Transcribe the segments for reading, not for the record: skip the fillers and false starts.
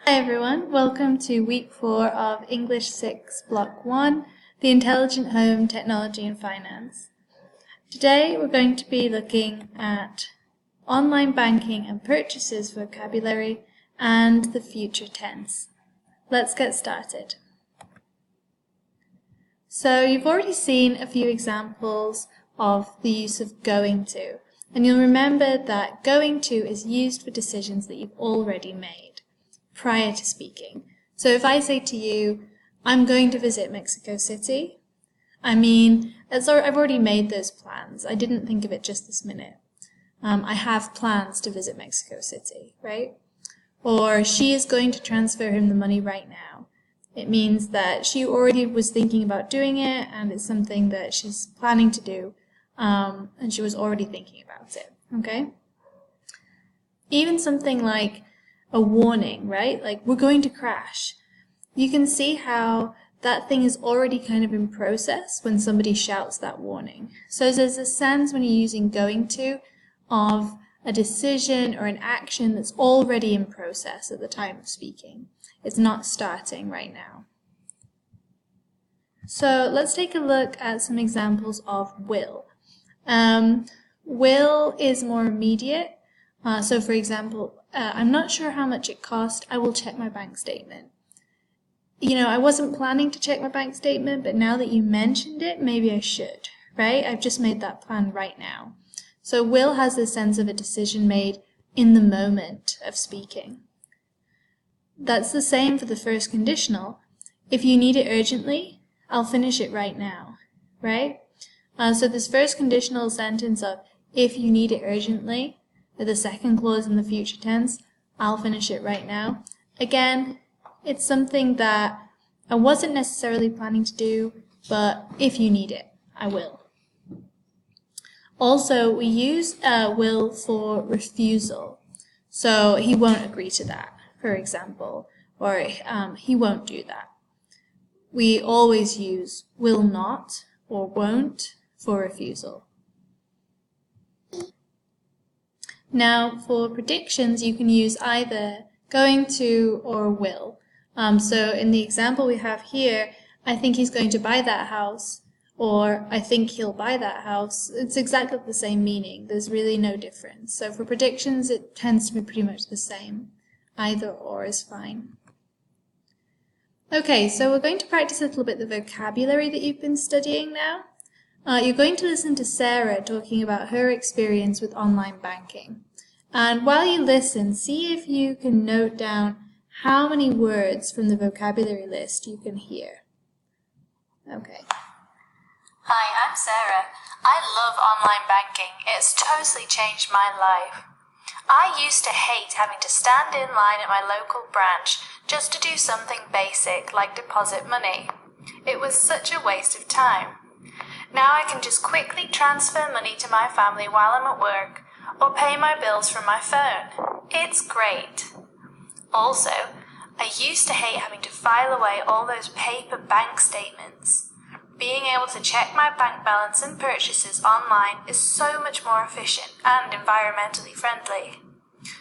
Hi everyone, welcome to week 4 of English 6 Block 1, the Intelligent Home, Technology and Finance. Today we're going to be looking at online banking and purchases vocabulary and the future tense. Let's get started. So you've already seen a few examples of the use of going to, and you'll remember that going to is used for decisions that you've already made prior to speaking. So if I say to you, I'm going to visit Mexico City, I mean, I've already made those plans. I didn't think of it just this minute. I have plans to visit Mexico City, right? Or she is going to transfer him the money right now. It means that she already was thinking about doing it and it's something that she's planning to do, and she was already thinking about it, okay? Even something like a warning, right? Like, we're going to crash. You can see how that thing is already kind of in process when somebody shouts that warning. So there's a sense when you're using going to of a decision or an action that's already in process at the time of speaking. It's not starting right now. So let's take a look at some examples of will. Will is more immediate. So for example, I'm not sure how much it cost. I will check my bank statement. You know, I wasn't planning to check my bank statement, but now that you mentioned it, maybe I should, right? I've just made that plan right now. So will has this sense of a decision made in the moment of speaking. That's the same for the first conditional. If you need it urgently, I'll finish it right now, right? So this first conditional sentence of if you need it urgently, the second clause in the future tense, I'll finish it right now. Again, it's something that I wasn't necessarily planning to do, but if you need it, I will. Also, we use will for refusal. So he won't agree to that, for example, or he won't do that. We always use will not or won't for refusal. Now, for predictions, you can use either going to or will. So in the example we have here, I think he's going to buy that house, or I think he'll buy that house. It's exactly the same meaning. There's really no difference. So for predictions, it tends to be pretty much the same. Either or is fine. Okay, so we're going to practice a little bit the vocabulary that you've been studying now. You're going to listen to Sarah talking about her experience with online banking. And while you listen, see if you can note down how many words from the vocabulary list you can hear. Okay. Hi, I'm Sarah. I love online banking. It's totally changed my life. I used to hate having to stand in line at my local branch just to do something basic like deposit money. It was such a waste of time. Now I can just quickly transfer money to my family while I'm at work or pay my bills from my phone. It's great. Also, I used to hate having to file away all those paper bank statements. Being able to check my bank balance and purchases online is so much more efficient and environmentally friendly.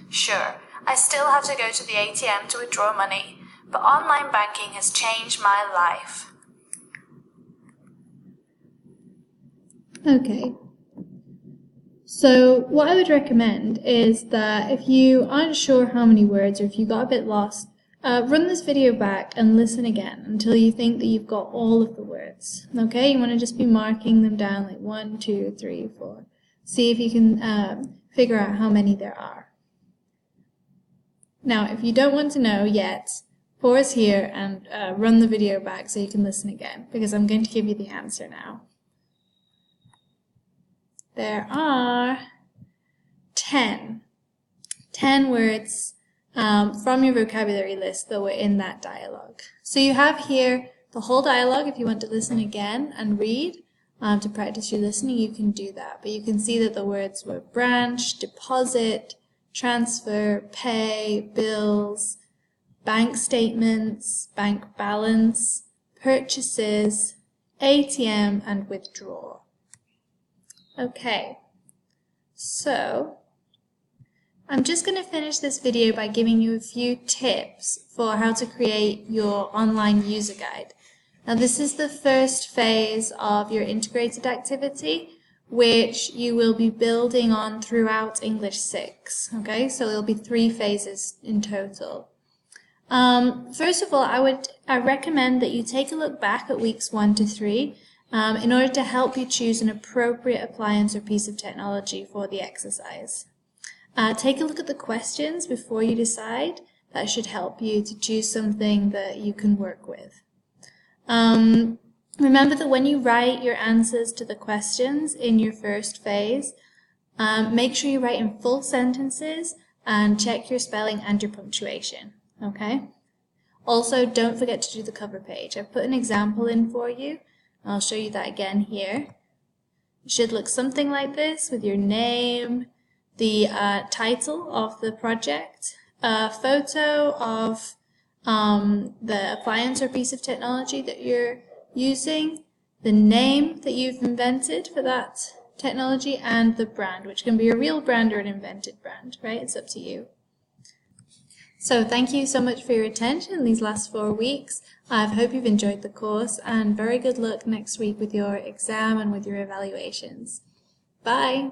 Sure, I still have to go to the ATM to withdraw money, but online banking has changed my life. Okay. So what I would recommend is that if you aren't sure how many words or if you got a bit lost, run this video back and listen again until you think that you've got all of the words. Okay, you want to just be marking them down like 1, 2, 3, 4. See if you can figure out how many there are. Now, if you don't want to know yet, pause here and run the video back so you can listen again, because I'm going to give you the answer now. There are 10 words from your vocabulary list that were in that dialogue. So you have here the whole dialogue. If you want to listen again and read to practice your listening, you can do that. But you can see that the words were branch, deposit, transfer, pay, bills, bank statements, bank balance, purchases, ATM, and withdraw. Okay, so I'm just going to finish this video by giving you a few tips for how to create your online user guide. Now this is the first phase of your integrated activity, which you will be building on throughout English 6. Okay, so there'll be 3 phases in total. First of all, I recommend that you take a look back at weeks 1 to 3 in order to help you choose an appropriate appliance or piece of technology for the exercise. Take a look at the questions before you decide. That should help you to choose something that you can work with. Remember that when you write your answers to the questions in your first phase, make sure you write in full sentences and check your spelling and your punctuation. Okay? Also, don't forget to do the cover page. I've put an example in for you. I'll show you that again here. It should look something like this with your name, the title of the project, a photo of the appliance or piece of technology that you're using, the name that you've invented for that technology, and the brand, which can be a real brand or an invented brand, right? It's up to you. So thank you so much for your attention these last 4 weeks. I hope you've enjoyed the course, and very good luck next week with your exam and with your evaluations. Bye!